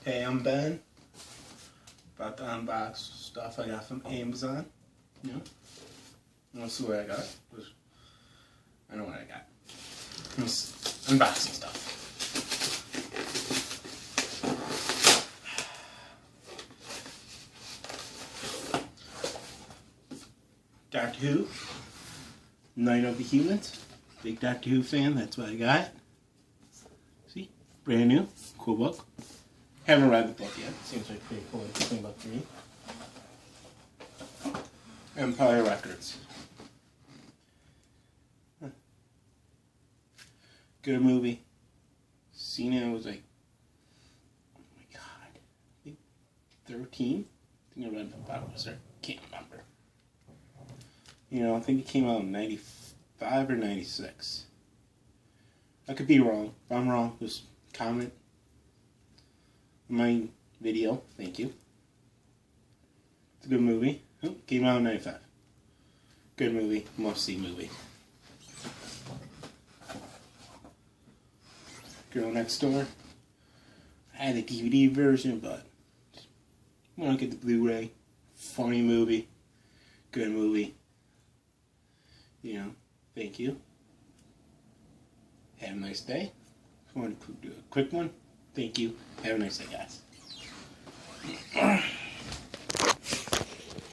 Hey, I'm Ben. About to unbox stuff I got from Amazon. You know, let's see what I got. I know what I got. Unboxing stuff. Doctor Who, Night of the Humans. Big Doctor Who fan, that's what I got. See? Brand new. Cool book. Haven't read the book yet. Seems like pretty cool. Interesting book to read. Empire Records. Huh. Good movie. Seen it, I was like, oh my god. I think 13? I think I read about it was there. Can't remember. You know, I think it came out in 95 or 96. I could be wrong. If I'm wrong, just comment on my video. Thank you. It's a good movie. Oh, came out in 95. Good movie. Must-see movie. Girl Next Door. I had the DVD version, but I want to get the Blu-ray. Funny movie. Good movie. You know, thank you. Have a nice day. I want to do a quick one. Thank you. Have a nice day, guys.